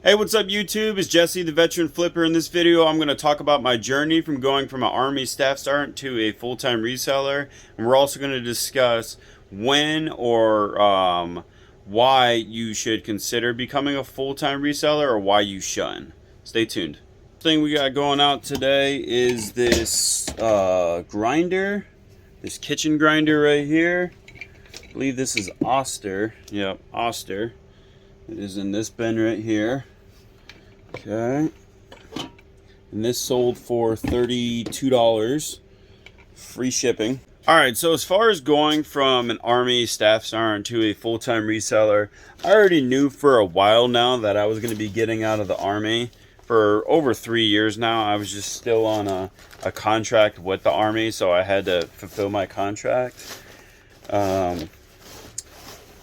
Hey, what's up YouTube? It's Jesse, the Veteran Flipper. In this video, I'm going to talk about my journey from going from an Army staff sergeant to a full-time reseller. And we're also going to discuss when or why you should consider becoming a full-time reseller or why you shouldn't. Stay tuned. Thing we got going out today is this grinder, this kitchen grinder right here. I believe this is Oster. Yep, Oster. It is in this bin right here. Okay. And this sold for $32, free shipping. Alright, so as far as going from an Army staff sergeant to a full-time reseller, I already knew for a while now that I was going to be getting out of the Army. For over 3 years now, I was just still on a contract with the Army, so I had to fulfill my contract.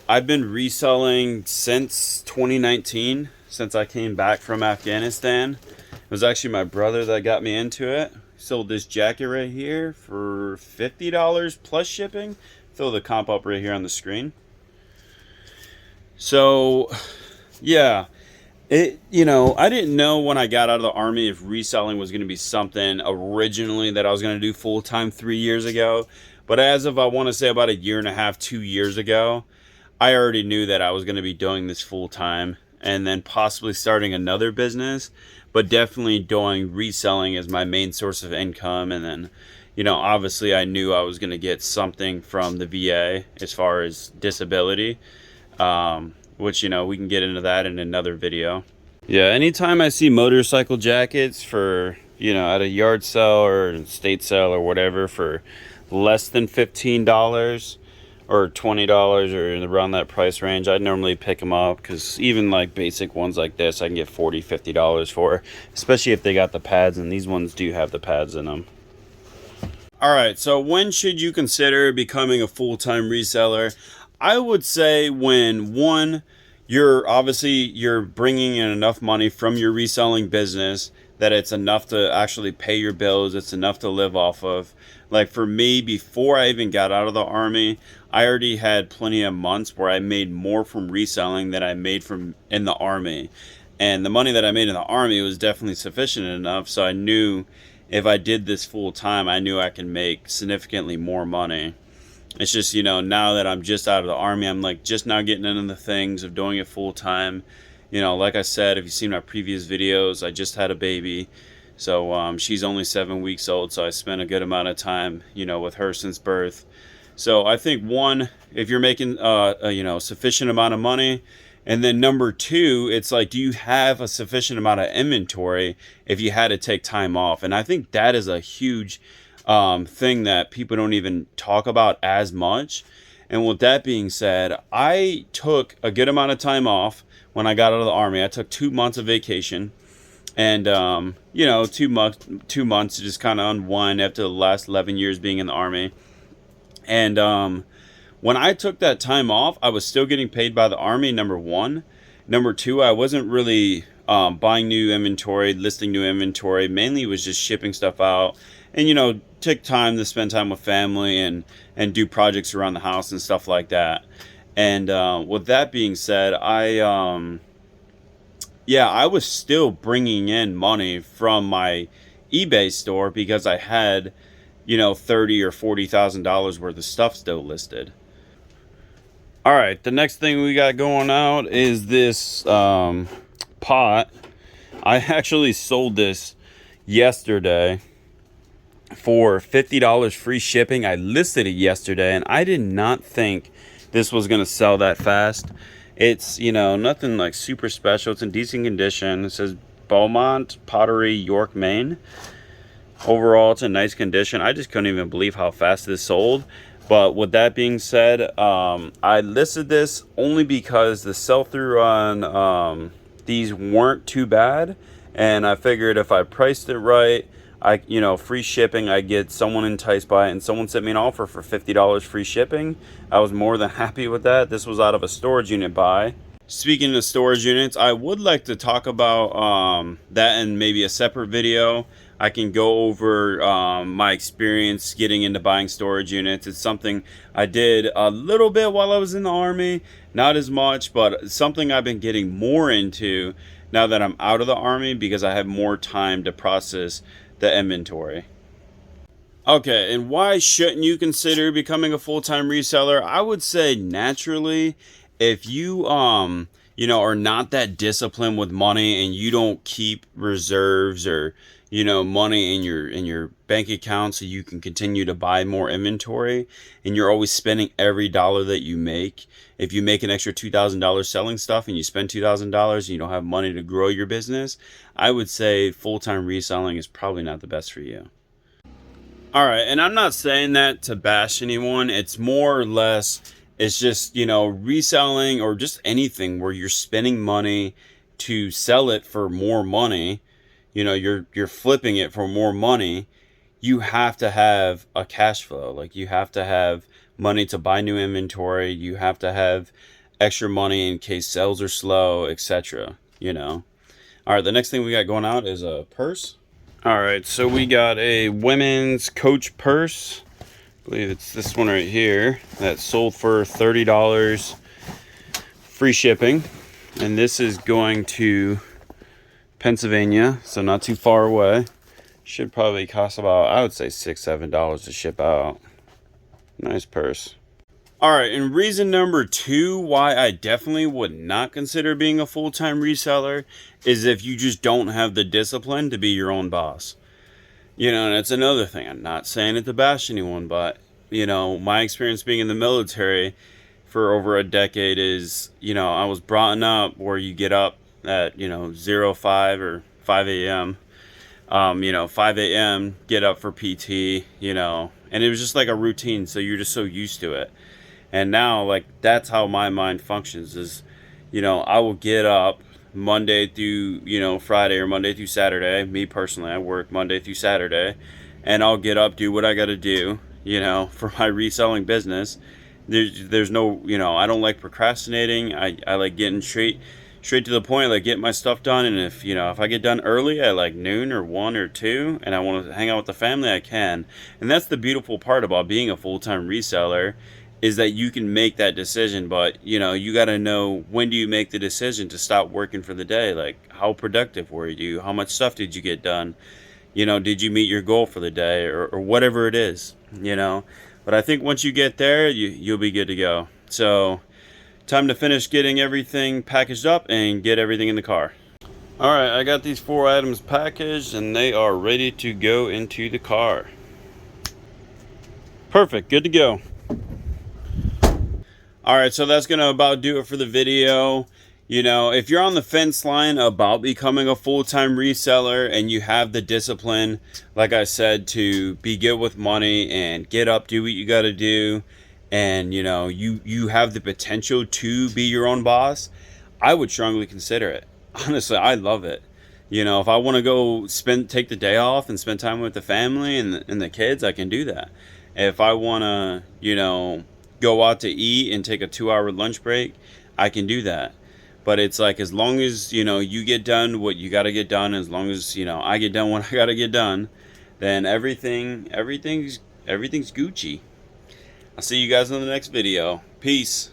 I've been reselling since 2019, since I came back from Afghanistan. It was actually my brother that got me into it. He sold this jacket right here for $50 plus shipping. Throw the comp up right here on the screen. So, yeah. I didn't know when I got out of the Army if reselling was going to be something originally that I was going to do full-time 3 years ago. But as of, I want to say about a year and a half, 2 years ago, I already knew that I was going to be doing this full-time and then possibly starting another business, but definitely doing reselling as my main source of income. And then, obviously I knew I was going to get something from the VA as far as disability, which, we can get into that in another video. Yeah, anytime I see motorcycle jackets for, at a yard sale or estate sale or whatever for less than $15, or $20 or around that price range, I'd normally pick them up, because even like basic ones like this I can get $40, $50 for, especially if they got the pads, and these ones do have the pads in them. Alright, so when should you consider becoming a full-time reseller? I would say when, one, you're bringing in enough money from your reselling business that it's enough to actually pay your bills, it's enough to live off of. Like for me, before I even got out of the Army, I already had plenty of months where I made more from reselling than I made from in the Army. And the money that I made in the Army was definitely sufficient enough, so I knew if I did this full time, I knew I could make significantly more money. It's just, now that I'm just out of the Army, I'm like just now getting into the things of doing it full time. Like I said, if you've seen my previous videos, I just had a baby. So she's only 7 weeks old, so I spent a good amount of time, with her since birth. So I think, one, if you're making sufficient amount of money, and then number two, it's like, do you have a sufficient amount of inventory if you had to take time off? And I think that is a huge thing that people don't even talk about as much. And with that being said, I took a good amount of time off when I got out of the Army. I took 2 months of vacation. And, 2 months to just kind of unwind after the last 11 years being in the Army. And when I took that time off, I was still getting paid by the Army, number one. Number two, I wasn't really buying new inventory, listing new inventory. Mainly it was just shipping stuff out. And, take time to spend time with family and do projects around the house and stuff like that. And with that being said, I was still bringing in money from my eBay store because I had, $30,000 or $40,000 worth of stuff still listed. All right, the next thing we got going out is this pot. I actually sold this yesterday for $50 free shipping. I listed it yesterday, and I did not think this was going to sell that fast. It's, nothing like super special. It's in decent condition. It says Beaumont Pottery, York, Maine. Overall, it's in nice condition. I just couldn't even believe how fast this sold. But with that being said, I listed this only because the sell-through on these weren't too bad. And I figured if I priced it right, free shipping, I get someone enticed by it, and someone sent me an offer for $50 free shipping. I was more than happy with that. This was out of a storage unit buy. Speaking of storage units, I would like to talk about that in maybe a separate video. I can go over my experience getting into buying storage units. It's something I did a little bit while I was in the Army, not as much, but something I've been getting more into now that I'm out of the Army because I have more time to process the inventory. Okay, and why shouldn't you consider becoming a full-time reseller? I would say naturally, if you are not that disciplined with money and you don't keep reserves or money in your bank account so you can continue to buy more inventory, and you're always spending every dollar that you make. If you make an extra $2,000 selling stuff and you spend $2,000 and you don't have money to grow your business, I would say full-time reselling is probably not the best for you. All right, and I'm not saying that to bash anyone. It's more or less, it's just, reselling or just anything where you're spending money to sell it for more money. You're flipping it for more money. You have to have a cash flow. Like, you have to have money to buy new inventory. You have to have extra money in case sales are slow, etc. All right, the next thing we got going out is a purse. All right, so we got a women's Coach purse. I believe it's this one right here that sold for $30, free shipping. And this is going to Pennsylvania, so not too far away. Should probably cost about, I would say, $6-7 to ship out. Nice purse. All right, and reason number 2 why I definitely would not consider being a full-time reseller is if you just don't have the discipline to be your own boss. And it's another thing. I'm not saying it to bash anyone, but, my experience being in the military for over a decade is, I was brought up where you get up at, 05 or 5 a.m. 5 a.m., get up for PT, and it was just like a routine. So you're just so used to it. And now, like, that's how my mind functions is, I will get up Monday through, Friday or Monday through Saturday. Me personally, I work Monday through Saturday, and I'll get up, do what I got to do, for my reselling business. There's no, I don't like procrastinating. I like getting straight to the point, like get my stuff done. And if I get done early at like noon or 1 or 2 and I want to hang out with the family, I can. And that's the beautiful part about being a full-time reseller, is that you can make that decision, but you got to know, when do you make the decision to stop working for the day? Like, how productive were you? How much stuff did you get done? Did you meet your goal for the day, or whatever it is? But I think once you get there, you'll be good to go. So time to finish getting everything packaged up and get everything in the car. All right, I got these 4 items packaged and they are ready to go into the car. Perfect, good to go. All right, so that's going to about do it for the video. If you're on the fence line about becoming a full-time reseller and you have the discipline, like I said, to be good with money and get up, do what you got to do, and you have the potential to be your own boss, I would strongly consider it. Honestly, I love it. If I want to go take the day off and spend time with the family and the kids, I can do that. If I want to, go out to eat and take a 2-hour lunch break, I can do that. But it's like, as long as you get done what you got to get done, as long as I get done what I got to get done, then everything's Gucci. I'll see you guys in the next video. Peace.